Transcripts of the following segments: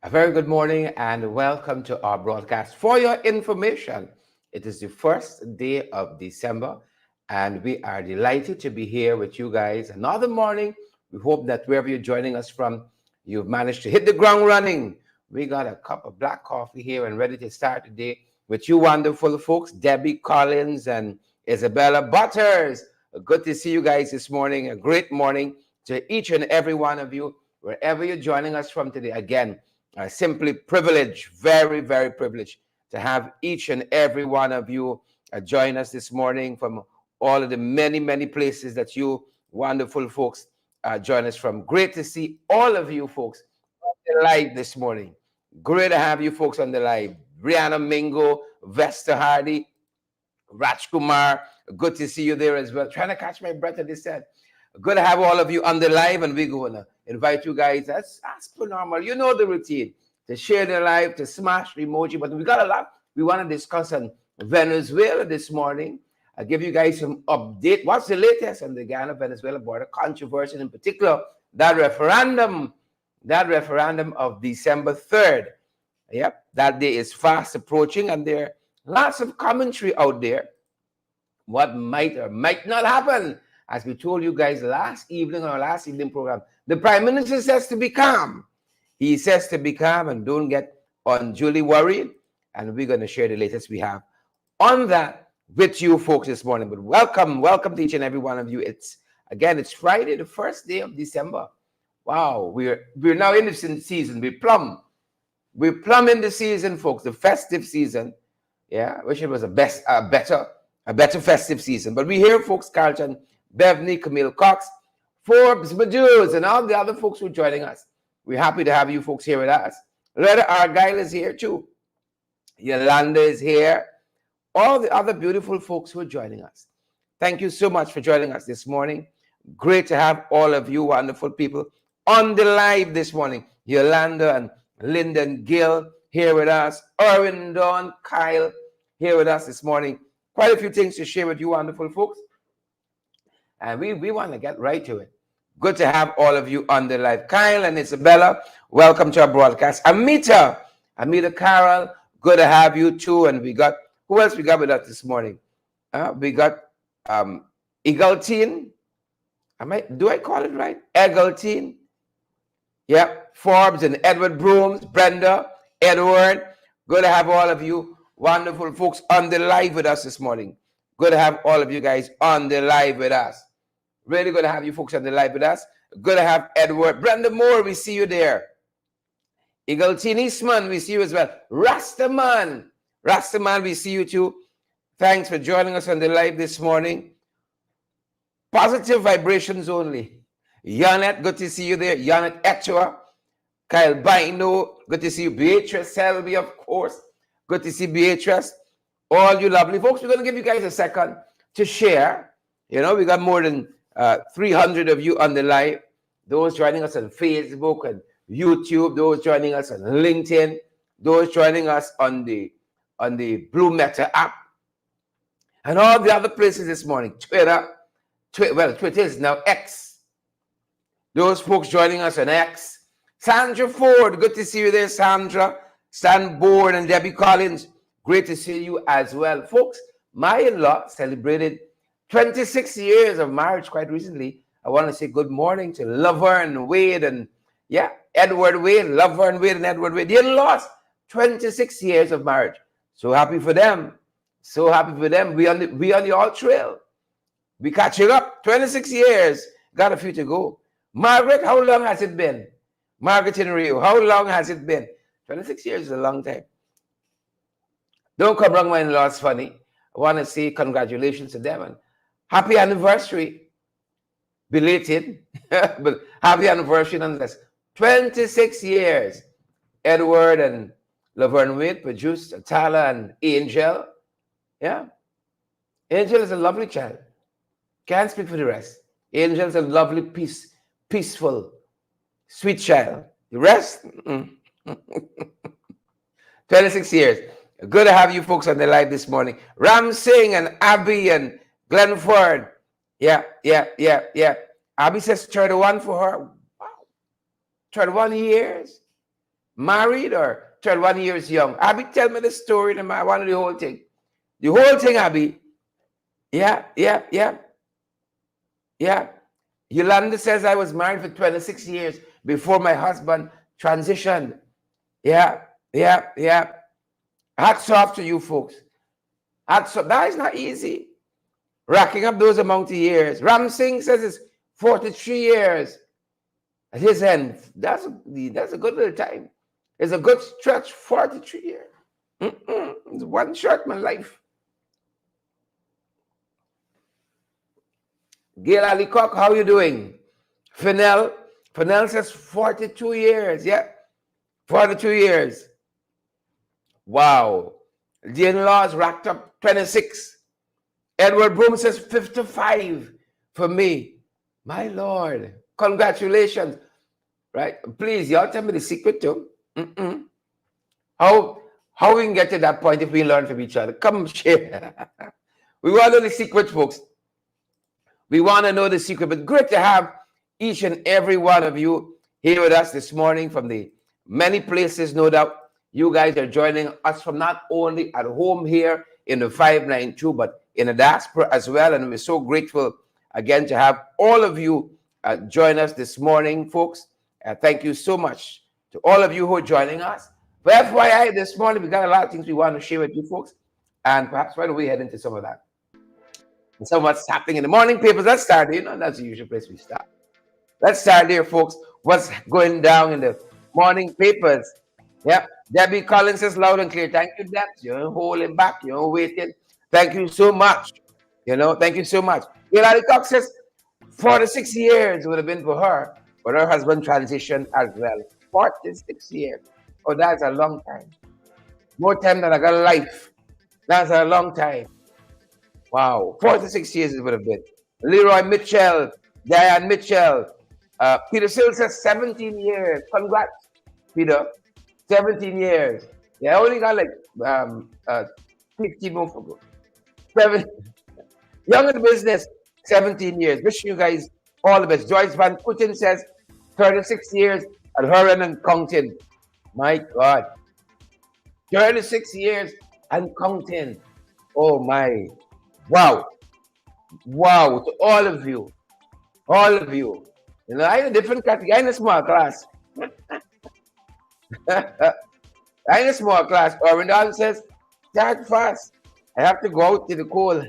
A very good morning and welcome to our broadcast. For your information, it is the first day of December and we are delighted to be here with you guys another morning. We hope that wherever you're joining us from, you've managed to hit the ground running. We got a cup of black coffee here and ready to start the day with you wonderful folks, Debbie Collins and Isabella Butters. Good to see you guys this morning. A great morning to each and every one of you, wherever you're joining us from today. Again, simply privileged, very, very privileged to have each and every one of you join us this morning from all of the many, many places that you wonderful folks join us from. Great to see all of you folks on the live this morning. Great to have you folks on the live. Brianna Mingo, Vesta Hardy, Raj Kumar, good to see you there as well. Trying to catch my breath at this time. Good to have all of you on the live, and we're going to invite you guys. That's ask for normal. You know the routine to share the live, to smash the emoji. But we got a lot we want to discuss on Venezuela this morning. I'll give you guys some update. What's the latest on the Guyana-Venezuela border controversy, in particular that referendum of December 3rd. Yep, that day is fast approaching, and there are lots of commentary out there what might or might not happen. As we told you guys last evening on our last evening program, the Prime Minister says to be calm. He says to be calm and don't get unduly worried. And we're going to share the latest we have on that with you folks this morning. But welcome to each and every one of you. It's Friday, the first day of December. Wow, we're now in the season. We're plumb in the season, folks, the festive season. Yeah, I wish it was a better festive season. But we here, folks, Carlton, Bevney, Camille Cox, Forbes, Meduse, and all the other folks who are joining us. We're happy to have you folks here with us. Loretta Argyle is here too. Yolanda is here. All the other beautiful folks who are joining us. Thank you so much for joining us this morning. Great to have all of you wonderful people on the live this morning. Yolanda and Lyndon Gill here with us. Erwin, Dawn, Kyle here with us this morning. Quite a few things to share with you wonderful folks. And we want to get right to it. Good to have all of you on the live. Kyle and Isabella, welcome to our broadcast. Amita Carol, good to have you too. And who else we got with us this morning? We got Eagleton. Do I call it right? Eagleton. Yep. Forbes and Edward Brooms, Brenda, Edward. Good to have all of you wonderful folks on the live with us this morning. Good to have all of you guys on the live with us. Really good to have you folks on the live with us. Good to have Edward. Brenda Moore, we see you there. Eagleton Eastman, we see you as well. Rastaman, we see you too. Thanks for joining us on the live this morning. Positive vibrations only. Yanet, good to see you there. Yanet Etua. Kyle Bino, good to see you. Beatrice Selby, of course. Good to see Beatrice. All you lovely folks, we're going to give you guys a second to share. You know, we got more than 300 of you on the live. Those joining us on Facebook and YouTube, those joining us on LinkedIn, those joining us on the Blue Meta app, and all the other places this morning. Twitter is now X. Those folks joining us on X. Sandra Ford, good to see you there, Sandra. Stan Board and Debbie Collins, great to see you as well. Folks, my in-law celebrated 26 years of marriage quite recently. I want to say good morning to Laverne Wade and Edward Wade, Laverne Wade and Edward Wade. The in-laws, 26 years of marriage. So happy for them. So happy for them. We on the alt trail. We catching up. 26 years. Got a few to go. Margaret, how long has it been? Margaret in Rio, how long has it been? 26 years is a long time. Don't come wrong, my in-laws funny. I want to say congratulations to them and happy anniversary. Belated, but happy anniversary nonetheless. 26 years. Edward and Laverne Wade produced Atala and Angel. Yeah. Angel is a lovely child. Can't speak for the rest. Angel is a lovely, peaceful, sweet child. The rest? 26 years. Good to have you folks on the live this morning. Ram Singh and Abby and Glenford. Yeah. Abby says 31 for her. Wow. 31 years. married or 12 years young? Abby, tell me the story. I want the whole thing. The whole thing, Abby. Yeah. Yolanda says I was married for 26 years before my husband transitioned. Yeah. Hats off to you folks. Hats off. That is not easy. Racking up those amount of years. Ram Singh says it's 43 years at his end. That's a good little time. It's a good stretch, 43 years. It's one short my life. Gail Ali Cock, how you doing? Fennel says 42 years. Yeah, 42 years. Wow. Jane Laws racked up 26. Edward Broom says 55 for me. My Lord. Congratulations. Right? Please, y'all tell me the secret too. How we can get to that point if we learn from each other? Come share. We want to know the secret, folks. We want to know the secret. But great to have each and every one of you here with us this morning from the many places, no doubt. You guys are joining us from not only at home here in the 592, but in the diaspora as well. And we're so grateful again to have all of you join us this morning, folks. Thank you so much to all of you who are joining us. For FYI, this morning, we got a lot of things we want to share with you folks. And perhaps right away head into some of that. And so what's happening in the morning papers. Let's start there. That's the usual place we start. Let's start there, folks. What's going down in the morning papers? Yep. Debbie Collins says loud and clear. Thank you, Deb. You're holding back. You're waiting. Thank you so much. Thank you so much. Hilary Cox says 46 years would have been for her, but her husband transitioned as well. 46 years. Oh, that's a long time. More time than I got a life. That's a long time. Wow. 46 years it would have been. Leroy Mitchell, Diane Mitchell. Peter Sill says 17 years. Congrats, Peter. 17 years. Yeah, I only got like 50 more for good. 7 young in the business, 17 years. Wishing you guys all the best. Joyce Van Putin says 36 years at her and counting. My God. 36 years and counting. Oh my. Wow. To all of you. All of you. I'm in a different category. I'm in a small class. I'm in a small class. Orindal says, start fast. I have to go out to the cold.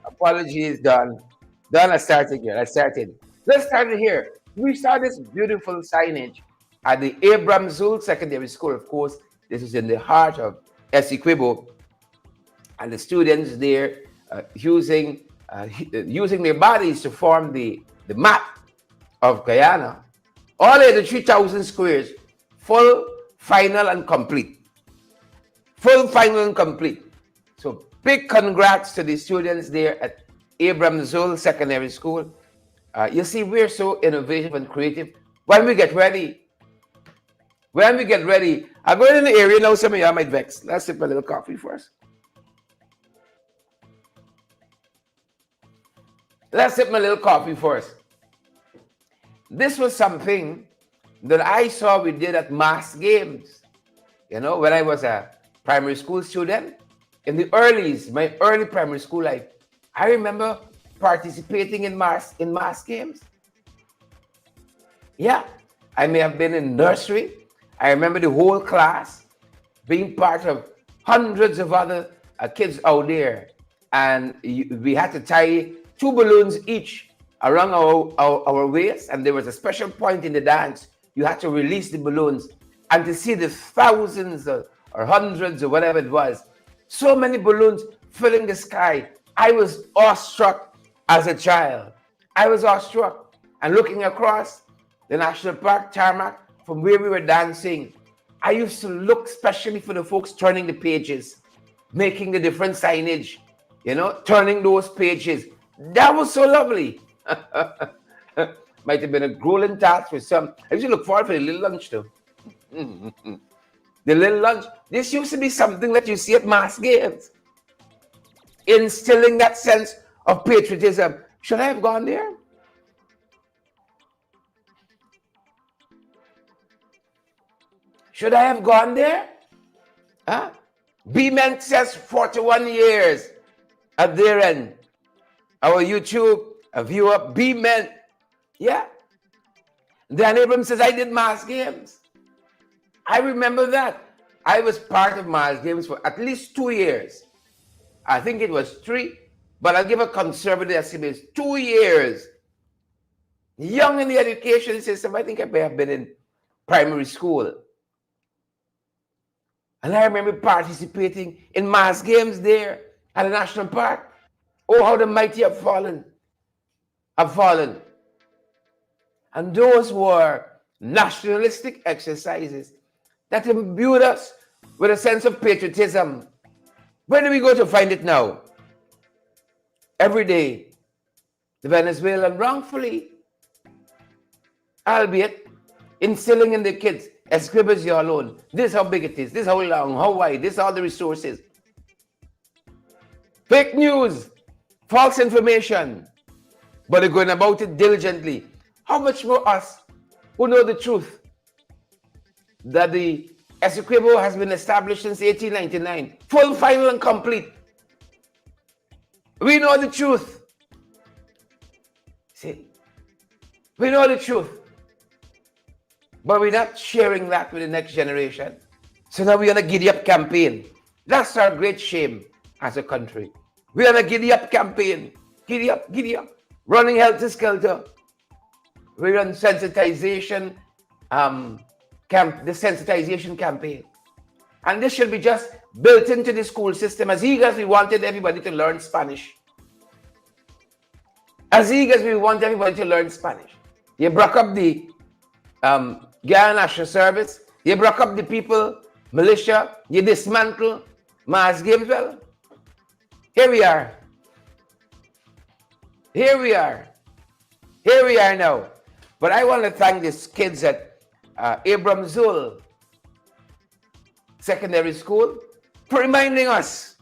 Apologies, Don. I started here. Let's start it here. We saw this beautiful signage at the Abraham Zul Secondary School. Of course, this is in the heart of Essequibo. And the students there using their bodies to form the map of Guyana. All of the 3,000 squares, full, final, and complete. Full, final, and complete. So big congrats to the students there at Abraham Zul Secondary School. You see, we're so innovative and creative. When we get ready, I'm going in the area now. Some of y'all might vex. Let's sip a little coffee first. Let's sip my little coffee first. This was something that I saw we did at mass games. When I was a primary school student, in the my early primary school life, I remember participating in mass games. Yeah, I may have been in nursery. I remember the whole class being part of hundreds of other kids out there, and we had to tie 2 balloons each around our waist, and there was a special point in the dance. You had to release the balloons, and to see the thousands or hundreds or whatever it was, so many balloons filling the sky. I was awestruck as a child. I was awestruck, and looking across the national park tarmac from where we were dancing, I used to look especially for the folks turning the pages, making the different signage, turning those pages. That was so lovely. Might have been a grueling task for some. I used to look forward for the little lunch too. The little lunch. This used to be something that you see at mass games, instilling that sense of patriotism. Should I have gone there? Should I have gone there? Huh? B-Men says 41 years at their end. Our YouTube viewer, B-Men. Yeah. Dan Abrams says, I did Mars Games. I remember that. I was part of Mars Games for at least 2 years. I think it was 3, but I'll give a conservative estimate. 2 years. Young in the education system. I think I may have been in primary school. And I remember participating in Mars Games there at the National Park. Oh, how the mighty have fallen. Have fallen. And those were nationalistic exercises that imbued us with a sense of patriotism. Where do we go to find it now? Every day, the Venezuelan wrongfully, albeit instilling in the kids, Escribas you alone. This is how big it is. This is how long, how wide. This is all the resources. Fake news, false information, but they're going about it diligently. How much more us who know the truth that the Essequibo has been established since 1899, full, final, and complete. We know the truth. See, we know the truth, but we're not sharing that with the next generation. So now we're on a giddy up campaign. That's our great shame as a country. We're on a giddy up campaign. Giddy up, running helter skelter. We're on sensitization, the sensitization campaign. And this should be just built into the school system as eager as we wanted everybody to learn Spanish. As eager as we want everybody to learn Spanish. You broke up the Guyana National Service, you broke up the people, militia, you dismantle Mars Games. Well, here we are. Here we are. Here we are now. But I want to thank these kids at Abram Zul Secondary School for reminding us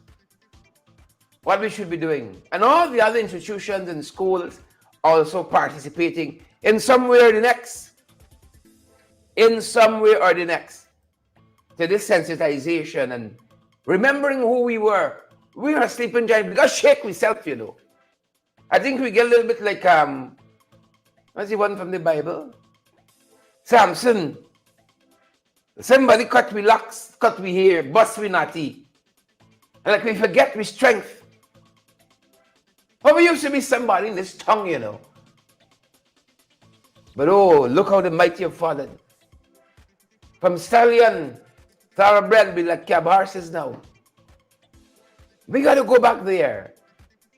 what we should be doing. And all the other institutions and schools also participating in some way or the next. In some way or the next. To this sensitization and remembering who we were. We were sleeping giants. We got shake ourselves, you know. I think we get a little bit like what's the one from the Bible? Samson. Somebody cut we locks, cut we hair, bust we natty. And like we forget we strength. But we used to be somebody in this tongue, you know. But oh, look how the mighty have fallen. From stallion, thoroughbred, be like cab horses now. We got to go back there.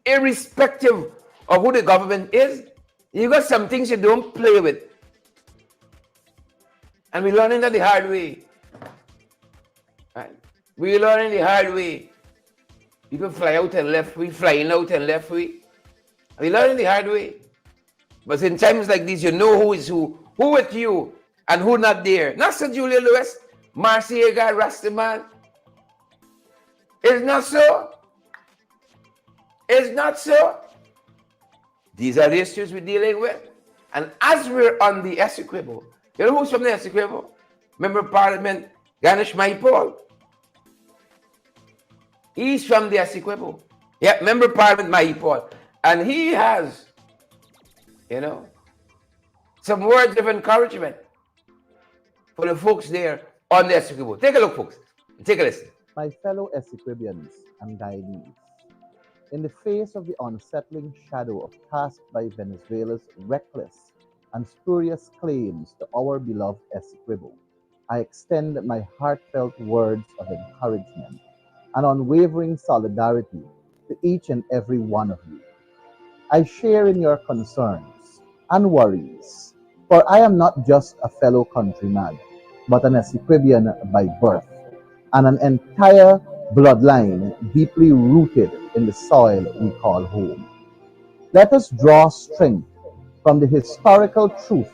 Irrespective of who the government is, you got some things you don't play with. And we're learning that the hard way. Right? We're learning the hard way. People fly out and left way, flying out and left way. We're learning the hard way. But in times like these, you know who is who with you and who not there. Not Sir Julia Lewis, Marciega, Rastaman. It's not so. It's not so. These are the issues we're dealing with. And as we're on the Essequibo, you know who's from the Essequibo? Member of Parliament, Ganesh Maipol. He's from the Essequibo. Yeah, Member of Parliament Maipol. And he has, you know, some words of encouragement for the folks there on the Essequibo. Take a look, folks. Take a listen. My fellow Essequibians and Guyanese, in the face of the unsettling shadow cast by Venezuela's reckless and spurious claims to our beloved Essequibo, I extend my heartfelt words of encouragement and unwavering solidarity to each and every one of you. I share in your concerns and worries, for I am not just a fellow countryman, but an Essequibian by birth, and an entire bloodline deeply rooted in the soil we call home. Let us draw strength from the historical truth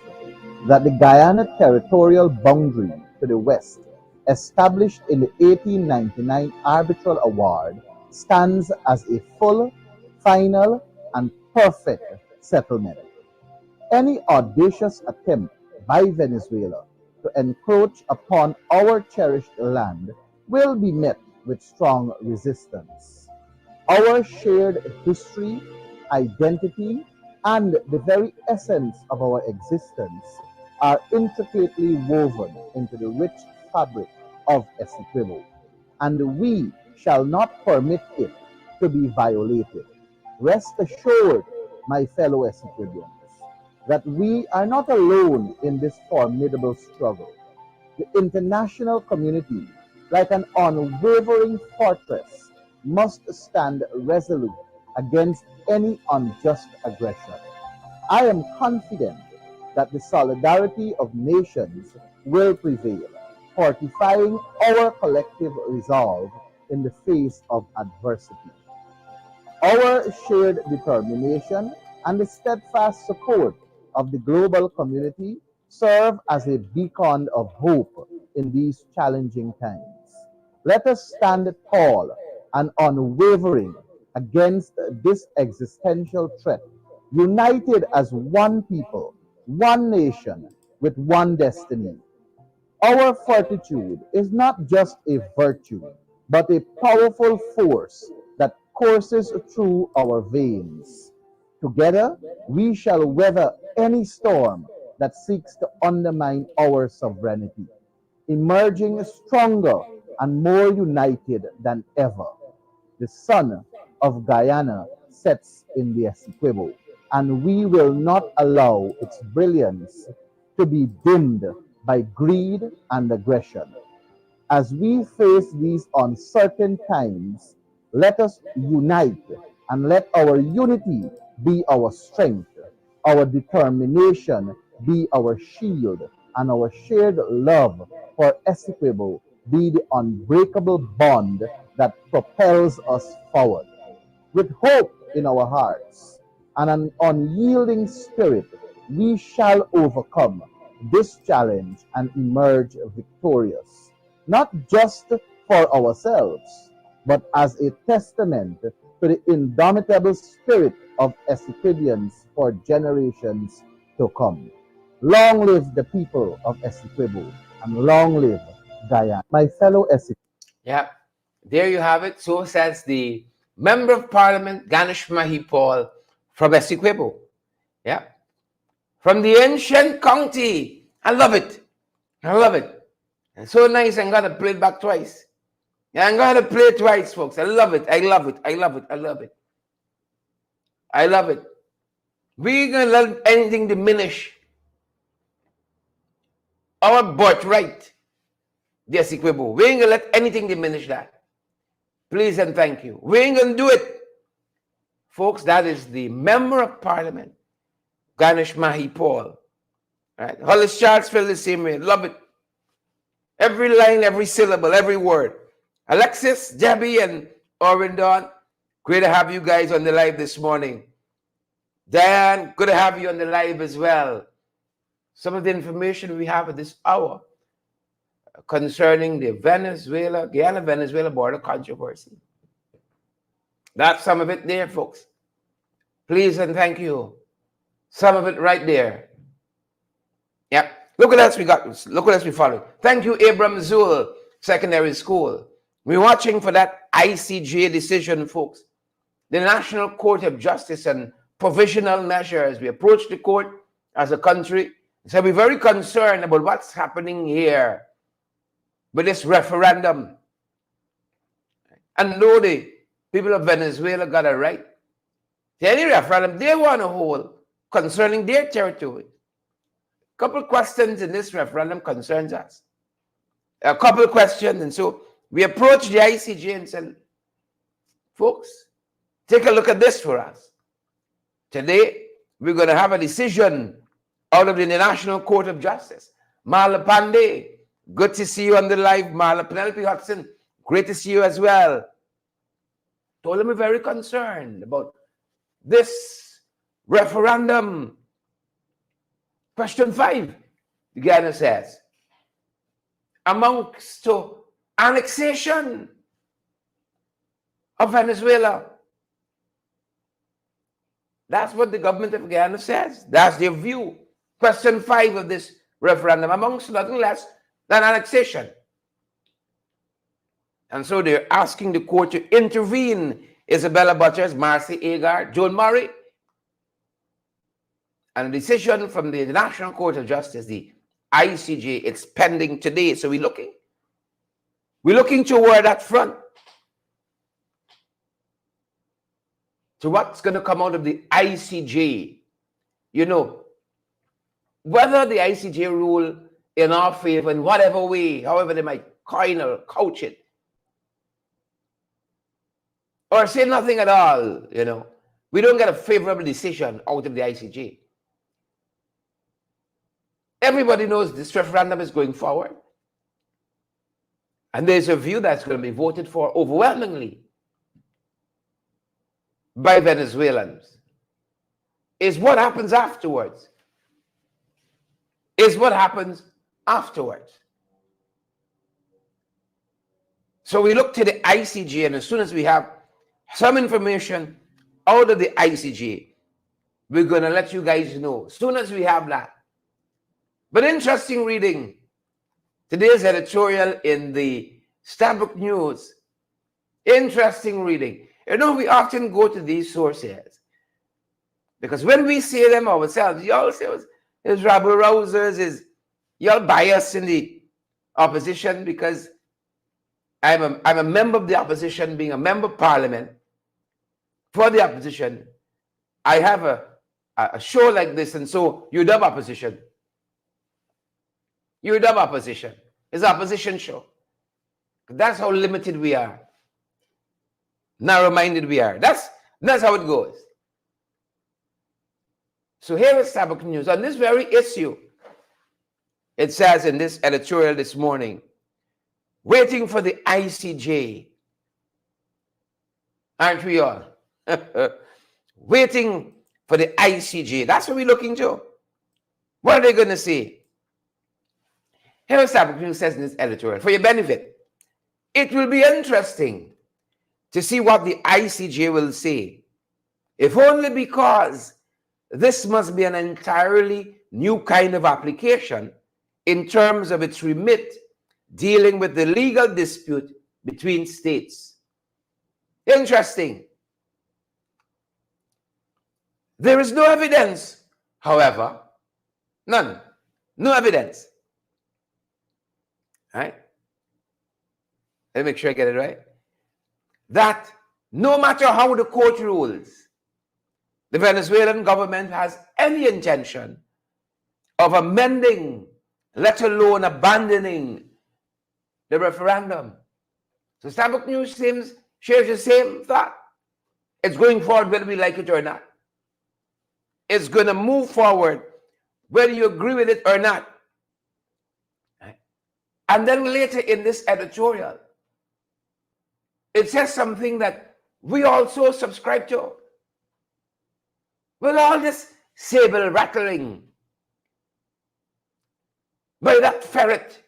that the Guyana territorial boundary to the west, established in the 1899 Arbitral Award, stands as a full, final, and perfect settlement. Any audacious attempt by Venezuela to encroach upon our cherished land will be met with strong resistance. Our shared history, identity, and the very essence of our existence are intricately woven into the rich fabric of Essequibo, and we shall not permit it to be violated. Rest assured, my fellow Essequibians, that we are not alone in this formidable struggle. The international community, like an unwavering fortress, must stand resolute against any unjust aggression. I am confident that the solidarity of nations will prevail, fortifying our collective resolve in the face of adversity. Our shared determination and the steadfast support of the global community serve as a beacon of hope in these challenging times. Let us stand tall and unwavering against this existential threat, united as one people, one nation, with one destiny. Our fortitude is not just a virtue, but a powerful force that courses through our veins. Together, we shall weather any storm that seeks to undermine our sovereignty, emerging stronger and more united than ever. The sun of Guyana sets in the Essequibo, and we will not allow its brilliance to be dimmed by greed and aggression. As we face these uncertain times, let us unite and let our unity be our strength, our determination be our shield, and our shared love for Essequibo be the unbreakable bond that propels us forward. With hope in our hearts and an unyielding spirit, we shall overcome this challenge and emerge victorious, not just for ourselves, but as a testament to the indomitable spirit of Essequibians for generations to come. Long live the people of Essequibo, and long live Guyana. My fellow Essequibo. Yeah, there you have it. So says the Member of Parliament, Ganesh Mahipal from Essequibo. Yeah, from the ancient county. I love it. I love it. And so nice. I'm going to play it back twice. Yeah, I'm going to play it twice, folks. I love it. I love it. I love it. I love it. I love it. We ain't going to let anything diminish our birthright, the Essequibo. We ain't going to let anything diminish that. Please and thank you. We ain't going to do it. Folks, that is the Member of Parliament, Ganesh Mahipal. Right? Hollis Charles feel the same way. Love it. Every line, every syllable, every word. Alexis, Debbie, and Orindon, great to have you guys on the live this morning. Diane, good to have you on the live as well. Some of the information we have at this hour concerning the Guyana-Venezuela border controversy. That's some of it there, folks. Please and thank you. Some of it right there. Yep. Look what else we got. Look what else we followed. Thank you, Abram Zul Secondary School. We're watching for that ICJ decision, folks. The National Court of Justice and Provisional Measures. We approach the court as a country. So we're very concerned about what's happening here with this referendum. And know the people of Venezuela got a right to any referendum they want to hold concerning their territory. A couple questions in this referendum concerns us. A couple questions, and so we approach the ICJ and said, folks, take a look at this for us. Today, we're going to have a decision out of the International Court of Justice. Marla Pandey, good to see you on the live. Marla Penelope Hudson, great to see you as well. Told them we're very concerned about this referendum. Question 5, the Guyana says, amongst to annexation of Venezuela. That's what the government of Guyana says. That's their view. Question 5 of this referendum amongst nothing less than annexation. And so they're asking the court to intervene. Isabella Butchers, Marcy Agar, Joan Murray, and a decision from the International Court of Justice, the ICJ, it's pending today. So we're looking toward that front, to what's going to come out of the ICJ. You know, whether the ICJ rule in our favor in whatever way, however they might coin or couch it, or say nothing at all, you know, we don't get a favorable decision out of the ICJ. Everybody knows this referendum is going forward. And there's a view that's going to be voted for overwhelmingly by Venezuelans. Is what happens afterwards. Is what happens afterwards. So we look to the ICJ, and as soon as we have some information out of the ICJ, we're going to let you guys know. As soon as we have that. But interesting reading. Today's editorial in the Starbuck News. Interesting reading. You know, we often go to these sources because when we see them ourselves, y'all say it's rabble rousers, y'all biased in the opposition because I'm a member of the opposition, being a member of parliament for the opposition. I have a show like this, and so you dub opposition. You dub opposition. It's an opposition show. That's how limited we are. Narrow-minded we are. That's how it goes. So here is Starbuck News. On this very issue, it says in this editorial this morning, waiting for the ICJ. Aren't we all? Waiting for the ICJ. That's what we're looking to. What are they going to say? Here is Starbuck News says in this editorial, for your benefit, it will be interesting to see what the ICJ will say, if only because this must be an entirely new kind of application in terms of its remit dealing with the legal dispute between states. Interesting. There is no evidence, however, none, no evidence. All right? Let me make sure I get it right. That no matter how the court rules, the Venezuelan government has any intention of amending, let alone abandoning, the referendum. So Starbuck News shares the same thought. It's going forward whether we like it or not. It's going to move forward whether you agree with it or not. And then later in this editorial, it says something that we also subscribe to. With all this sable rattling by that ferret,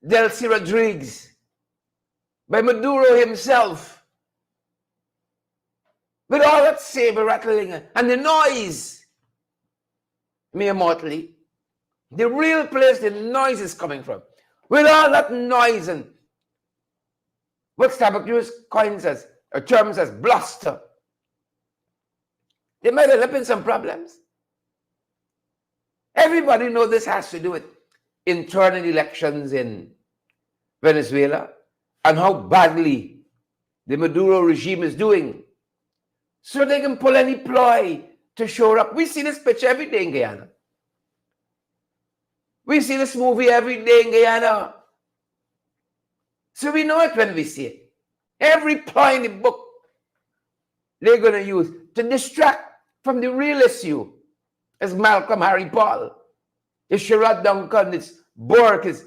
Delcy Rodriguez, by Maduro himself, with all that saber rattling and the noise, mere mortally, the real place the noise is coming from, with all that noise and what Starbuck News coins as, or terms as bluster, they might end up in some problems. Everybody knows this has to do with internal elections in Venezuela and how badly the Maduro regime is doing. So they can pull any ploy to shore up. We see this picture every day in Guyana. We see this movie every day in Guyana. So we know it when we see it. Every ploy in the book they're going to use to distract from the real issue. It's Malcolm, Harry, Paul. It's Sherrod Duncan, it's Burke, it's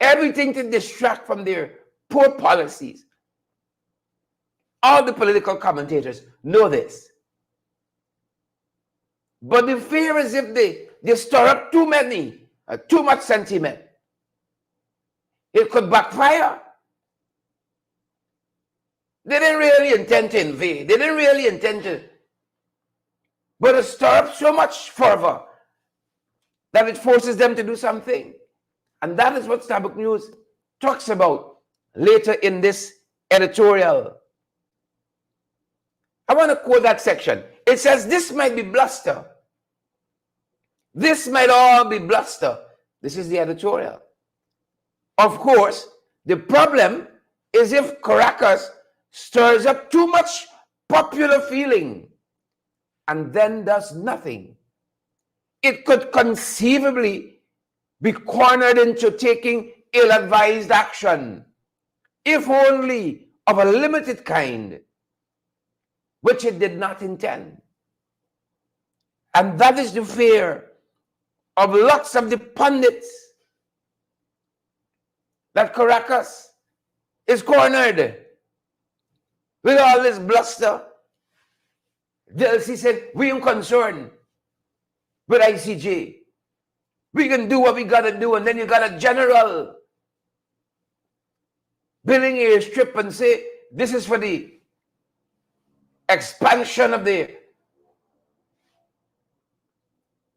everything to distract from their poor policies. All the political commentators know this. But the fear is if they stir up too much sentiment, it could backfire. They didn't really intend to invade. They didn't really intend to, but to stir up so much fervor that it forces them to do something. And that is what Starbuck News talks about later in this editorial. I want to quote that section. It says, this might be bluster. This might all be bluster. This is the editorial. Of course, the problem is if Caracas stirs up too much popular feeling and then does nothing, it could conceivably be cornered into taking ill-advised action, if only of a limited kind, which it did not intend. And that is the fear of lots of the pundits, that Caracas is cornered with all this bluster. DLC said, we ain't concerned with ICJ. We can do what we gotta do, and then you got a general building a strip and say, this is for the expansion of the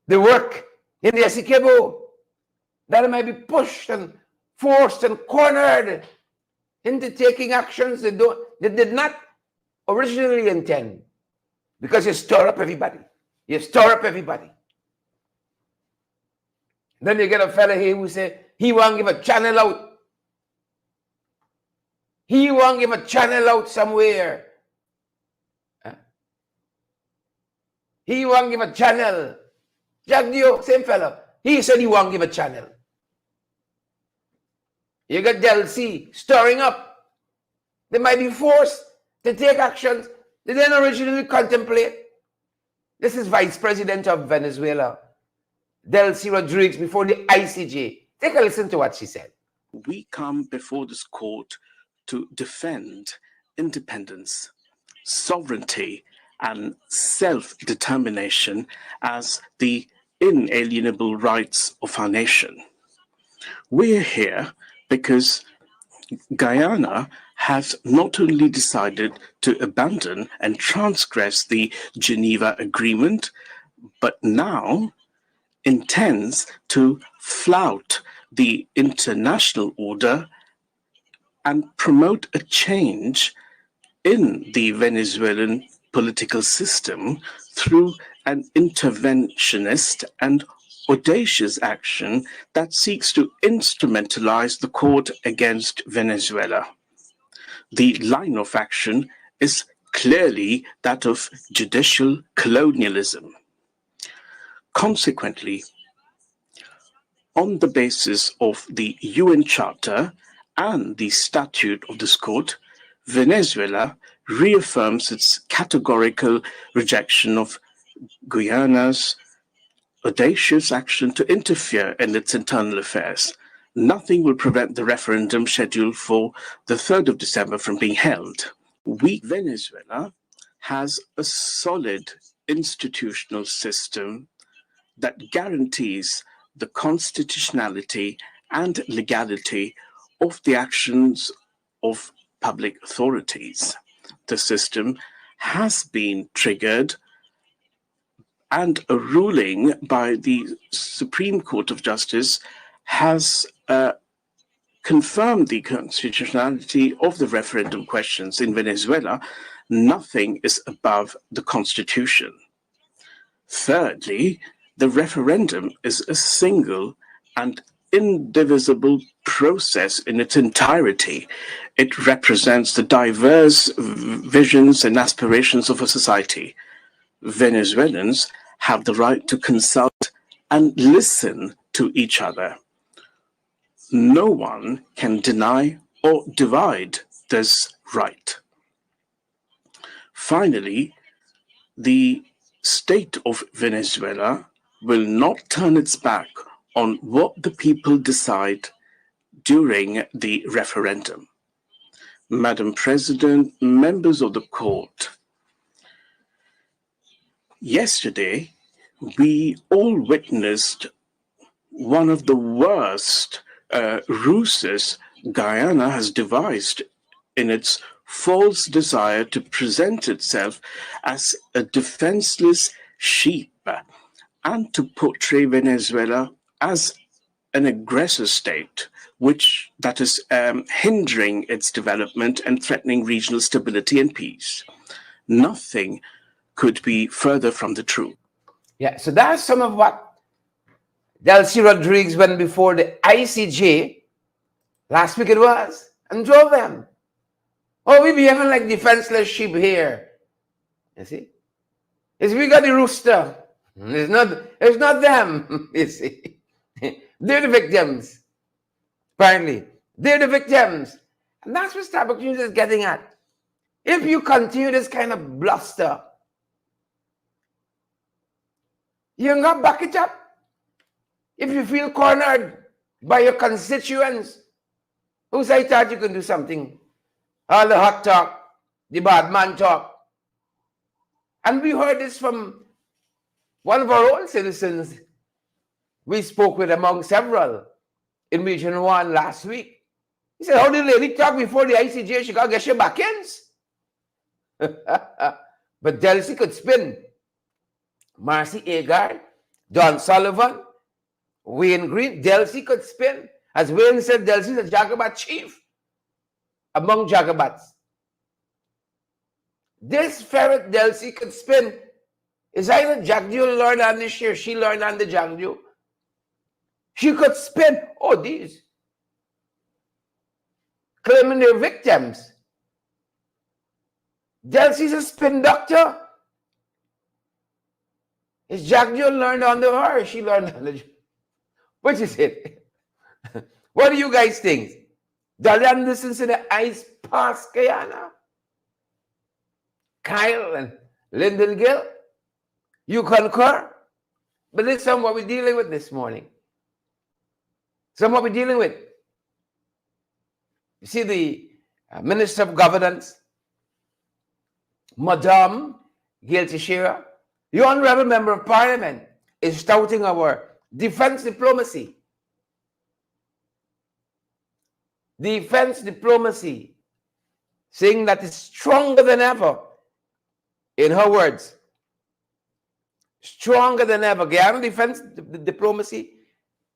work in the Essequibo, that it might be pushed and forced and cornered into taking actions they did not originally intend, because you stir up everybody. You stir up everybody. Then you get a fella here who say he won't give a channel out. He won't give a channel out somewhere. He won't give a channel. Jack Dio, same fella. He said he won't give a channel. You got Del C stirring up. They might be forced to take actions they didn't originally contemplate. This is Vice President of Venezuela, Del C Rodriguez, before the ICJ. Take a listen to what she said. We come before this court to defend independence, sovereignty, and self-determination as the inalienable rights of our nation. We're here because Guyana has not only decided to abandon and transgress the Geneva Agreement, but now intends to flout the international order and promote a change in the Venezuelan political system through an interventionist and audacious action that seeks to instrumentalize the court against Venezuela. The line of action is clearly that of judicial colonialism. Consequently, on the basis of the UN Charter and the statute of this court, Venezuela reaffirms its categorical rejection of Guyana's audacious action to interfere in its internal affairs. Nothing will prevent the referendum scheduled for the 3rd of December from being held. Venezuela has a solid institutional system that guarantees the constitutionality and legality of the actions of public authorities. The system has been triggered, and a ruling by the Supreme Court of Justice has confirmed the constitutionality of the referendum questions in Venezuela. Nothing is above the Constitution. Thirdly, the referendum is a single and indivisible process in its entirety. It represents the diverse visions and aspirations of a society. Venezuelans have the right to consult and listen to each other. No one can deny or divide this right. Finally, the state of Venezuela will not turn its back on what the people decide during the referendum. Madam President, members of the court, yesterday we all witnessed one of the worst ruses Guyana has devised in its false desire to present itself as a defenseless sheep and to portray Venezuela as an aggressor state, which that is hindering its development and threatening regional stability and peace. Nothing could be further from the truth. Yeah, so that's some of what Delcy Rodriguez went before the ICJ last week it was and drove them. Oh, we behaving like defenseless sheep here. You see? It's we got the rooster. It's not them. You see? They're the victims. Apparently. They're the victims. And that's what Starbucks News is getting at. If you continue this kind of bluster, you ain't got back it up. If you feel cornered by your constituents, who say thought you can do something? All the hot talk, the bad man talk. And we heard this from one of our own citizens we spoke with among several in Region 1 last week. He said, how did the lady talk before the ICJ? She got to get your back-ends. But Delcy could spin. Marcy Agard, Don Sullivan, Wayne Green, Delcy could spin. As Wayne said, Delcy is a Jagabat chief among Jagabats. This ferret Delcy could spin is either Jagju learned on this year, she learned on the Jagju. She could spin, oh, these, claiming they're victims. Delcy's a spin doctor. Is Jagju learned under her? She learned under the... Which is it? What do you guys think? Dolly Anderson's in the ice past Guyana? Kyle and Lyndon Gill? You concur? But this is some what we're dealing with this morning. Some what we're dealing with. You see the Minister of Governance, Madame Gail Teixeira, the Honorable Member of Parliament, is touting our defense diplomacy. Defense diplomacy, saying that it's stronger than ever. In her words, stronger than ever. Guyana defense diplomacy,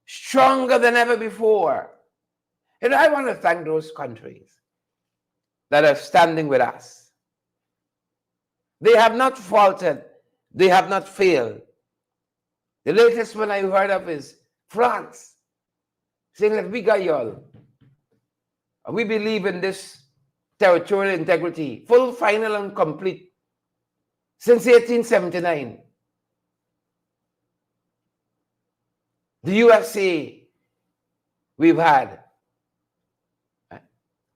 stronger than ever before. And I want to thank those countries that are standing with us. They have not faltered. They have not failed. The latest one I heard of is France, saying that we got y'all. We believe in this territorial integrity, full, final, and complete, since 1879. The USA we've had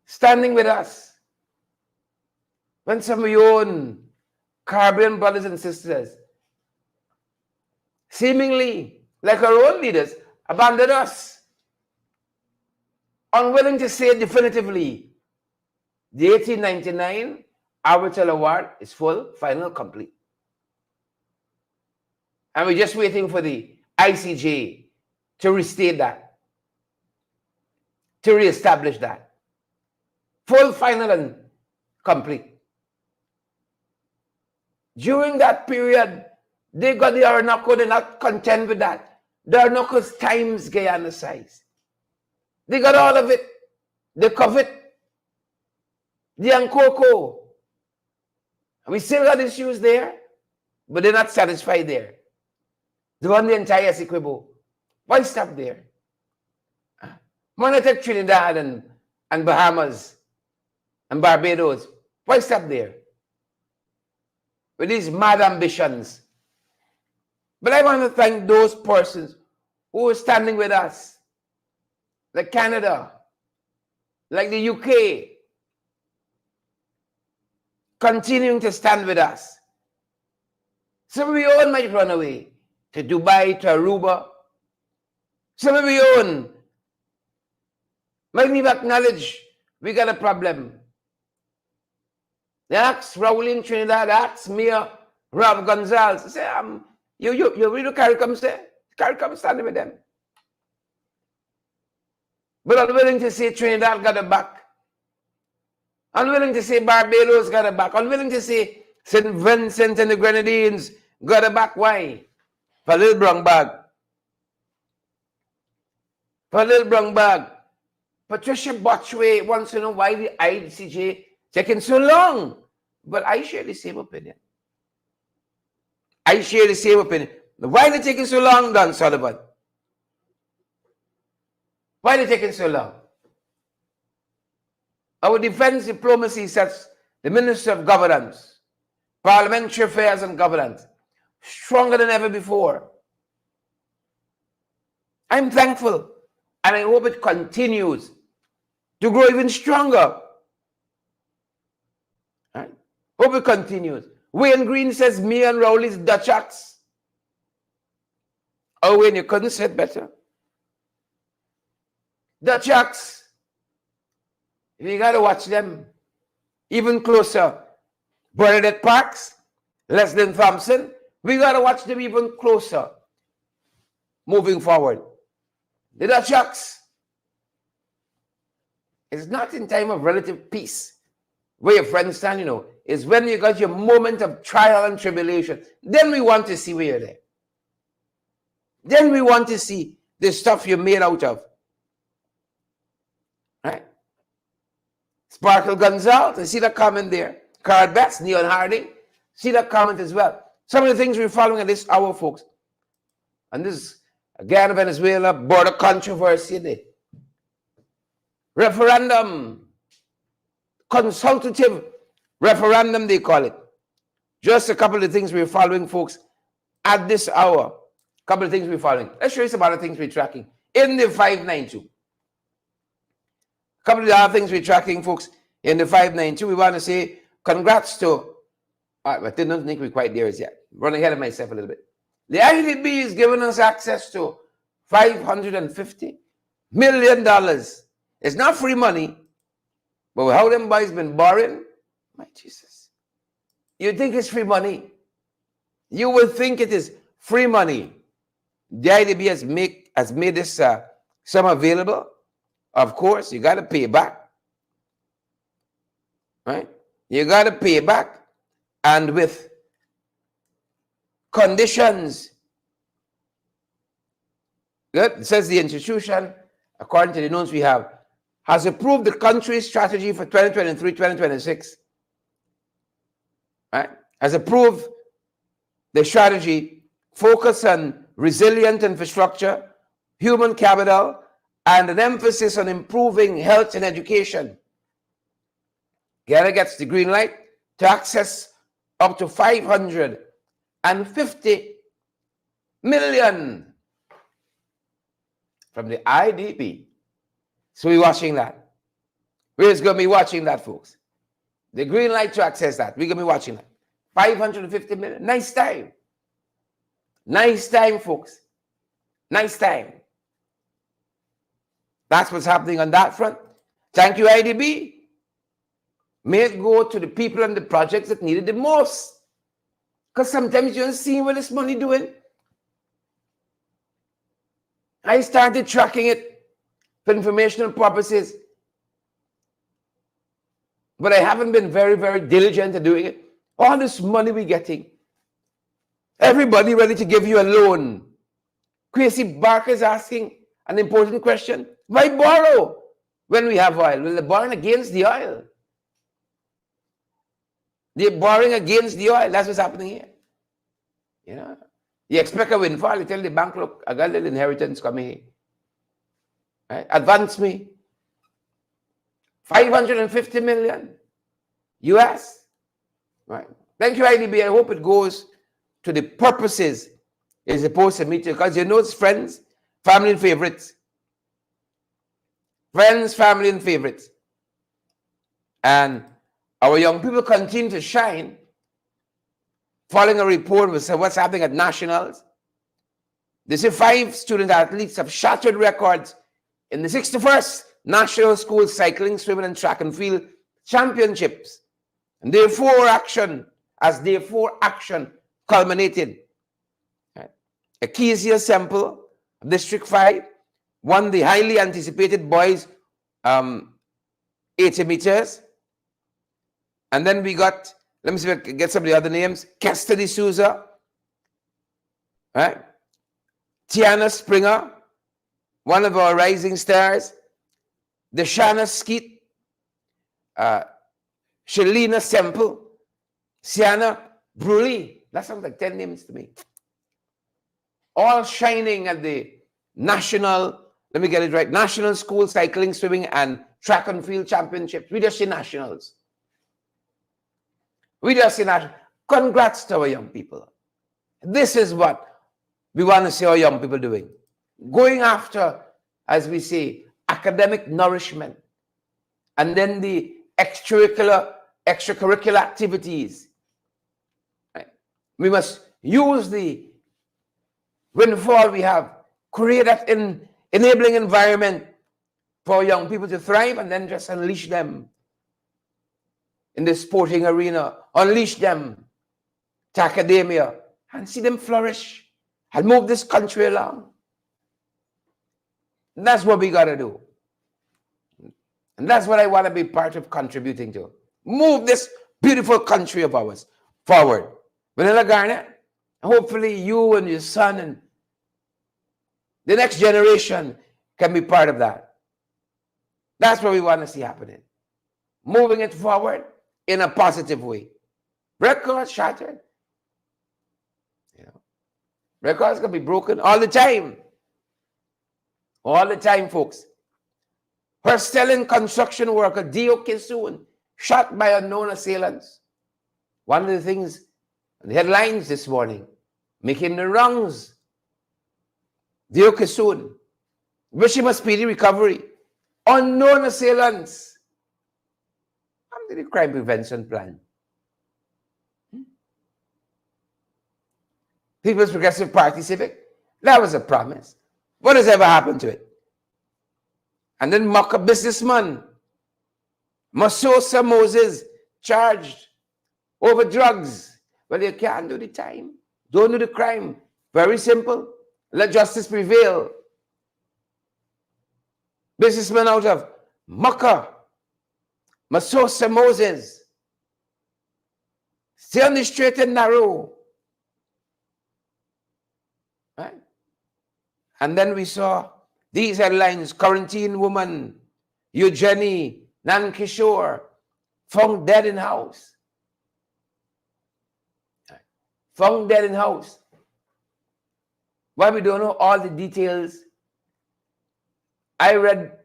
standing with us when some of your own Caribbean brothers and sisters, seemingly like our own leaders, abandoned us, unwilling to say definitively the 1899 arbitral award is full, final, complete. And we're just waiting for the ICJ to restate that, to reestablish that. Full, final, and complete. During that period, they got the Orinoco, they're not content with that. The Orinoco's times Guyana size. They got all of it. The covet, the Ankoko. We still got issues there, but they're not satisfied there. They want the entire Essequibo. Why stop there? Why not take Trinidad and Bahamas and Barbados? Why stop there? With these mad ambitions. But I want to thank those persons who are standing with us. Like Canada, like the UK, continuing to stand with us. Some of your own might run away to Dubai, to Aruba. Some of your own might even acknowledge we got a problem. They asked Raul in Trinidad, asked me, Rob Gonzalez, say, you really CARICOM say? CARICOM standing with them. But unwilling to say Trinidad got a back. Unwilling to say Barbados got a back. Unwilling to say St. Vincent and the Grenadines got a back. Why? for a little brown bag. For a little brown bag. Patricia Botchway wants to know why the ICJ taking so long. But I share the same opinion. I share the same opinion. Why are they taking so long, Don Sullivan? Why are they taking so long? Our defense diplomacy sets the Minister of Governance, Parliamentary Affairs and Governance, stronger than ever before. I'm thankful, and I hope it continues to grow even stronger. Right? Hope it continues. Wayne Green says me and Rowley's Dutch acts. Oh, Wayne, you couldn't say it better. Dutch acts. You got to watch them even closer. Bernadette Parks, Leslie Thompson, we got to watch them even closer moving forward. The Dutch acts. It's not in time of relative peace where your friends stand, you know. It's when you got your moment of trial and tribulation. Then we want to see where you're there. Then we want to see the stuff you're made out of. Right? Sparkle Gonzalez, I see that comment there. Carl Betts, Neil Harding, see that comment as well. Some of the things we're following at this hour, folks. And this is Guyana-Venezuela border controversy. The referendum, consultative referendum, they call it. Just a couple of things we're following, folks, at this hour. A couple of things we're following. Let's show you some other things we're tracking in the 592. A couple of the other things we're tracking, folks, in the 592. We want to say congrats to, I didn't think we're quite there as yet. Running ahead of myself a little bit. The IDB is giving us access to $550 million. It's not free money, but how them boys been borrowing, my Jesus. You think it's free money? You will think it is free money. The IDB has made this sum available. Of course, you got to pay back. Right? You got to pay back. And with conditions. Good. It says the institution, according to the notes we have, has approved the country's strategy for 2023-2026. Right? Has approved the strategy focus on resilient infrastructure, human capital, and an emphasis on improving health and education. Ghana gets the green light to access up to $550 million from the IDB. So we're watching that. We're just going to be watching that, folks. The green light to access that. We're going to be watching that. $550 million. Nice time. Nice time, folks. Nice time. That's what's happening on that front. Thank you, IDB. May it go to the people and the projects that need it the most. Because sometimes you don't see what this money doing. I started tracking it for informational purposes. But I haven't been very, very diligent at doing it. All this money we're getting. Everybody ready to give you a loan. Chrissy Barker is asking an important question. Why borrow when we have oil? Well, they're borrowing against the oil. They're borrowing against the oil. That's what's happening here. You know, you expect a windfall. You tell the bank, look, I got a little inheritance coming here. Right? Advance me. $550 million US. Right. Thank you, IDB. I hope it goes to the purposes it's supposed to meet you. Because you know it's friends, family, and favorites. Friends, family, and favorites. And our young people continue to shine. Following a report with what's happening at nationals. They say 5 student athletes have shattered records in the 61st National School Cycling, Swimming, and Track and Field Championships. And day 4 action, as day 4 action culminated. Right. Acacia Semple, District 5, won the highly anticipated boys 80 meters. And then we got, let me see if I can get some of the other names. Kester D'Souza, right? Tiana Springer, one of our rising stars, Deshana Skeet, Shalina Semple, Sienna Bruley. That sounds like 10 names to me. All shining at the national, let me get it right, National School Cycling, Swimming, and Track and Field Championships. We just see nationals. We just see nationals. Congrats to our young people. This is what we want to see our young people doing. Going after, as we say, academic nourishment. And then the extracurricular activities. Right? We must use the windfall we have, create that enabling environment for young people to thrive, and then just unleash them in the sporting arena, unleash them to academia, and see them flourish and move this country along. And that's what we got to do. And that's what I want to be part of contributing to. Move this beautiful country of ours forward. Vanilla Garnet, hopefully you and your son and the next generation can be part of that. That's what we want to see happening. Moving it forward in a positive way. Records shattered. Records can be broken all the time. All the time, folks. Herstellan construction worker Dio Kisoon shot by unknown assailants. One of the things, the headlines this morning, making the rounds. Dio Kisoon, wish him a speedy recovery. Unknown assailants. Under the crime prevention plan. People's Progressive Party Civic, that was a promise. What has ever happened to it? And then mock a businessman, Masosa Moses, charged over drugs. Well, you can't do the time. Don't do the crime. Very simple. Let justice prevail. Businessman out of Maka, Masosa Moses. Stay on the straight and narrow. Right? And then we saw these headlines: quarantine woman, Eugenie Nankishore, found dead in house. Found dead in house. Why we don't know all the details? I read,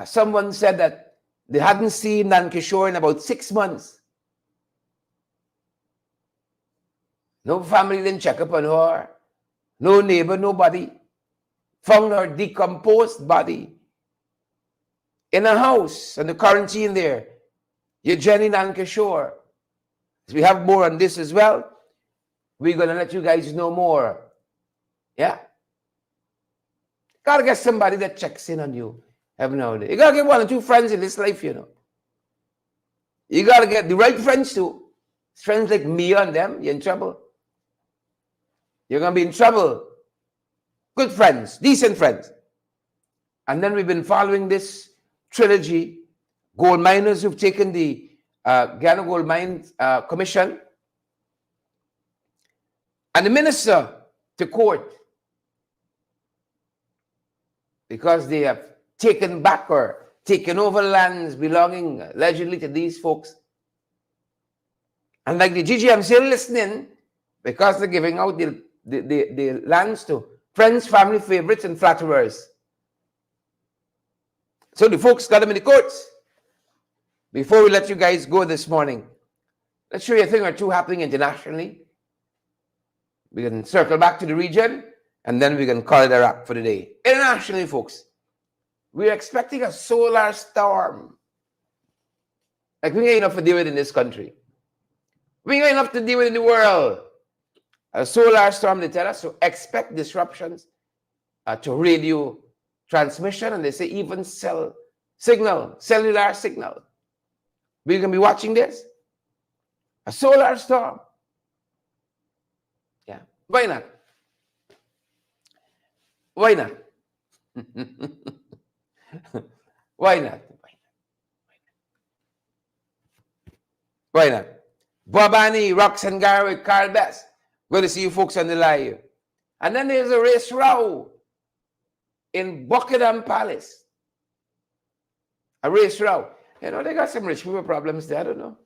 someone said that they hadn't seen Nankishore in about 6 months. No family didn't check up on her. No neighbor, nobody. Found her decomposed body in a house, and the quarantine there. Eugenie Nankishore. We have more on this as well. We're going to let you guys know more. Yeah? Gotta get somebody that checks in on you every now and then. You gotta get 1 or 2 friends in this life, you know. You gotta get the right friends too. Friends like me and them, you're in trouble. You're gonna be in trouble. Good friends, decent friends. And then we've been following this trilogy. Gold miners who've taken the Guyana Gold Mines Commission. And the minister to court, because they have taken back or taken over lands belonging allegedly to these folks. And like the GGM still listening, because they're giving out the lands to friends, family, favorites, and flatterers. So the folks got them in the courts. Before we let you guys go this morning, let's show you a thing or two happening internationally. We can circle back to the region, and then we can call it a wrap for the day. Internationally, folks, we're expecting a solar storm. Like we ain't enough to deal with in this country. We ain't enough to deal with in the world. A solar storm, they tell us, so expect disruptions to radio transmission, and they say even cellular signal. We're going to be watching this. A solar storm. Yeah. Why not? Why not? Why not? Why not? Bobani, Roxanne Garwick, Carl Best. Good to see you folks on the live. And then there's a race row in Buckingham Palace. A race row. You know, they got some rich people problems there, I don't know.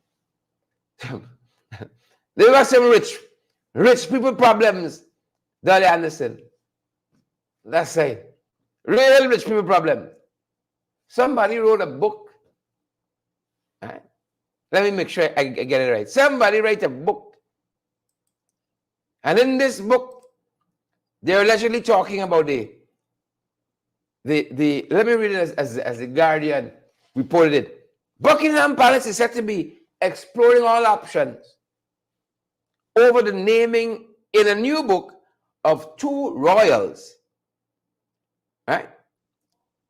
They got some rich people problems, Dolly Anderson. That's it. Real rich people problem. Somebody wrote a book. Right? Let me make sure I get it right. Somebody write a book. And in this book, they're allegedly talking about the let me read it as the Guardian reported it. Buckingham Palace is said to be exploring all options over the naming in a new book of two royals. Right?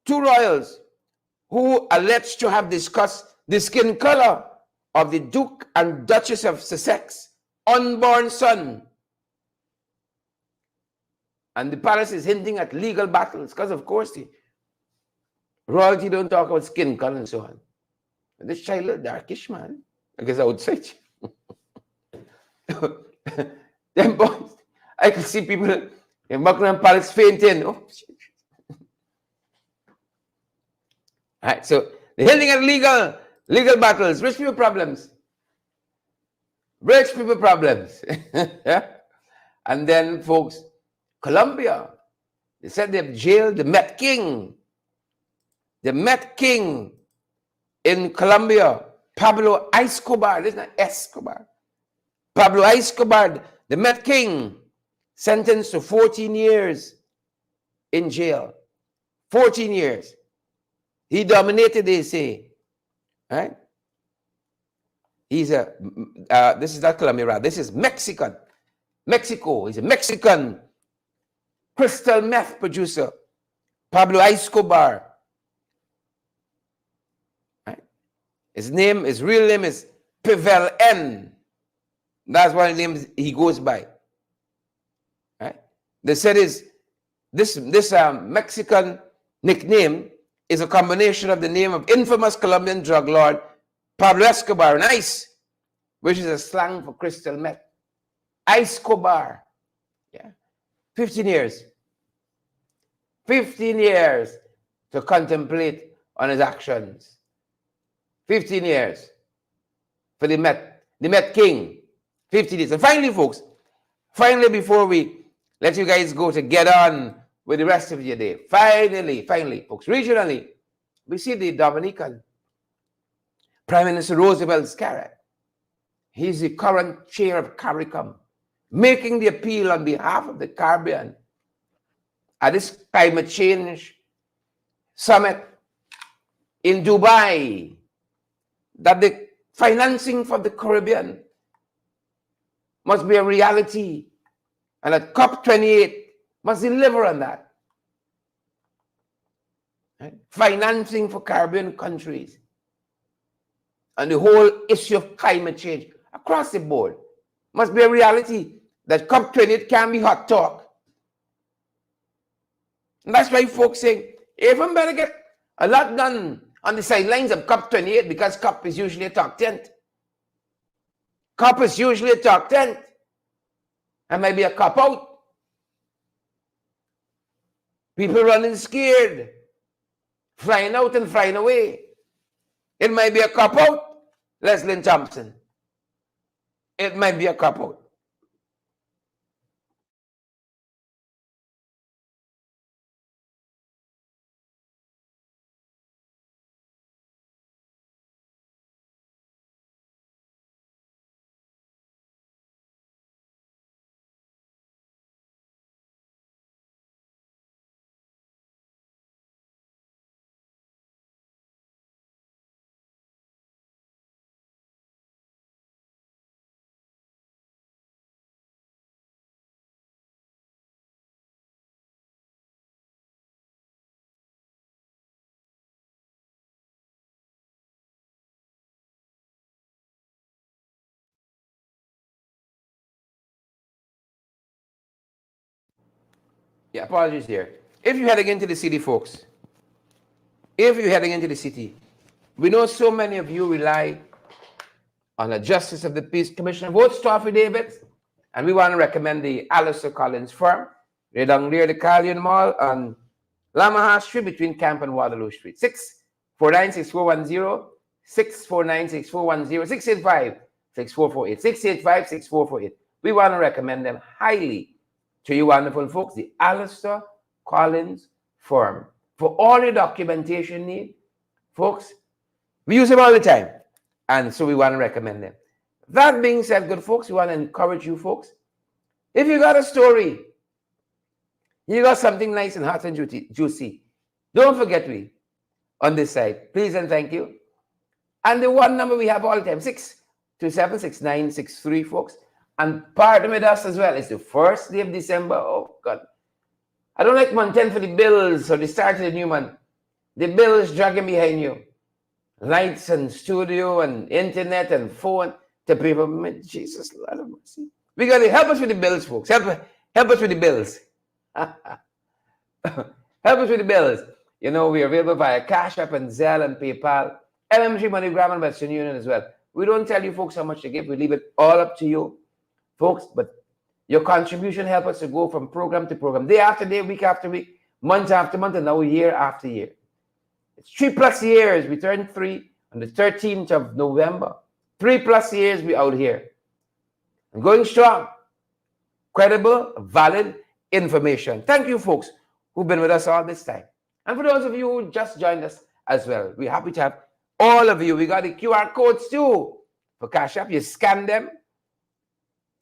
Two royals who alleged to have discussed the skin color of the Duke and Duchess of Sussex unborn son. And the palace is hinting at legal battles because, of course, the royalty don't talk about skin color and so on. And this child is darkish, man. I guess outside. Them boys, I can see people in Buckingham Palace fainting. Oh, shit. All right, so they're hinting at legal battles, rich people problems. Rich people problems. Yeah? And then, folks, Colombia, they said they've jailed the Met King. The Met King in Colombia, Pablo Escobar. This is not Escobar. Pablo Escobar, the Met King, sentenced to 14 years in jail. 14 years. He dominated, they say. Right? He's this is not Colombia, this is Mexican. Mexico. He's a Mexican crystal meth producer. Pablo Escobar. Right? His real name is Pavel N. That's what the name he goes by. Right? They said this Mexican nickname is a combination of the name of infamous Colombian drug lord Pablo Escobar and Ice, which is a slang for crystal meth. Escobar. Yeah. 15 years. 15 years to contemplate on his actions. 15 years for the Met King. 15 years. And finally, folks, before we let you guys go to get on with the rest of your day, finally, folks, regionally, we see the Dominican Prime Minister Roosevelt Scarrett. He's the current chair of CARICOM, making the appeal on behalf of the Caribbean at this climate change summit in Dubai, that the financing for the Caribbean must be a reality, and that COP28 must deliver on that. Right? Financing for Caribbean countries and the whole issue of climate change across the board must be a reality, that COP28 can be hot talk. And that's why folks say, even better get a lot done on the sidelines of COP28, because COP is usually a talk tent. COP is usually a talk tent. And maybe a cop out. People running scared, flying out and flying away. It might be a cop out, Leslie Thompson. It might be a cop out. Yeah, apologies here. If you're heading into the city, folks, if you're heading into the city, we know so many of you rely on the Justice of the Peace Commission votes to affidavits, and we want to recommend the Alistair Collins firm. We're down near the Callion Mall on Lamaha Street between Camp and Waterloo Street. 649-6410, 649-6410, 685-6448, 685-6448. We want to recommend them highly to you wonderful folks, the Alistair Collins firm. For all your documentation need, folks, we use them all the time. And so we want to recommend them. That being said, good folks, we want to encourage you folks. If you got a story, you got something nice and hot and juicy, don't forget me on this side. Please and thank you. And the one number we have all the time, 627-6963, folks. And partner with us as well. It's the first day of December. Oh, God. I don't like month 10 for the bills or the start of the new month. The bills dragging behind you. Lights and studio and internet and phone to pay for me. Jesus, Lord of mercy. We got to help us with the bills, folks. Help us with the bills. Help us with the bills. You know, we're available via Cash App and Zelle and PayPal, LMG, MoneyGram, and Western Union as well. We don't tell you folks how much to give. We leave it all up to you, folks. But your contribution helps us to go from program to program, day after day, week after week, month after month, and now year after year. It's 3+ years. We turned 3 on the 13th of November. 3+ years we out here. And going strong. Credible, valid information. Thank you, folks, who've been with us all this time. And for those of you who just joined us as well, we're happy to have all of you. We got the QR codes too for Cash App. You scan them.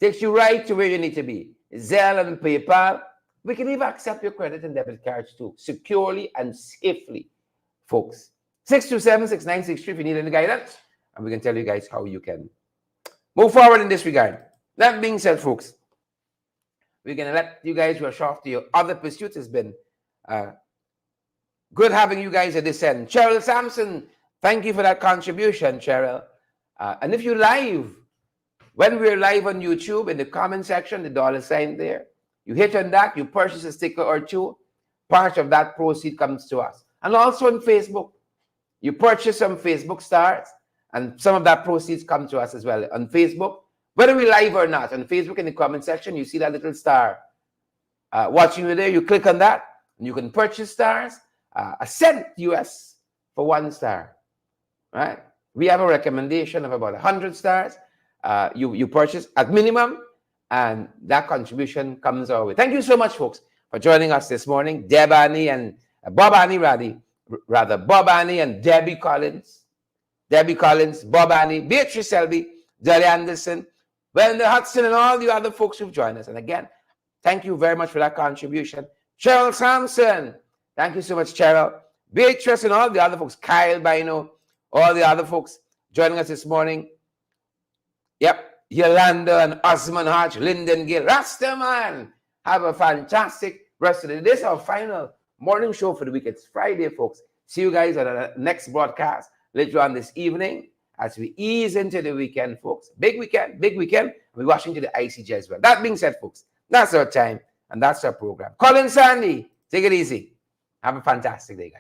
Takes you right to where you need to be. Zelle and PayPal. We can even accept your credit and debit cards too, securely and safely, folks. 627-6963 if you need any guidance. And we can tell you guys how you can move forward in this regard. That being said, folks, we're going to let you guys rush off to your other pursuits. It's been good having you guys at this end. Cheryl Sampson, thank you for that contribution, Cheryl. And if you're live, when we're live on YouTube, in the comment section, the $sign there, you hit on that, you purchase a sticker or two, part of that proceed comes to us. And also on Facebook, you purchase some Facebook stars, and some of that proceeds come to us as well. On Facebook, whether we live or not, on Facebook in the comment section, you see that little star watching you there. You click on that, and you can purchase stars, a cent US for 1 star. Right? We have a recommendation of about 100 stars. You purchase at minimum, and that contribution comes our way. Thank you so much, folks, for joining us this morning. Bob Annie and Debbie Collins, Bob Annie, Beatrice Selby, Dolly Anderson, Wendell Hudson, and all the other folks who've joined us. And again, thank you very much for that contribution. Cheryl Sampson, thank you so much, Cheryl. Beatrice and all the other folks, Kyle Bino, all the other folks joining us this morning. Yep, Yolanda and Osman Hodge, Lyndon Gill, Rastaman. Have a fantastic rest of the day. This is our final morning show for the week. It's Friday, folks. See you guys on the next broadcast later on this evening as we ease into the weekend, folks. Big weekend. We're watching to the ICJ as well. That being said, folks, that's our time and that's our program. Colin Sandy, take it easy. Have a fantastic day, guys.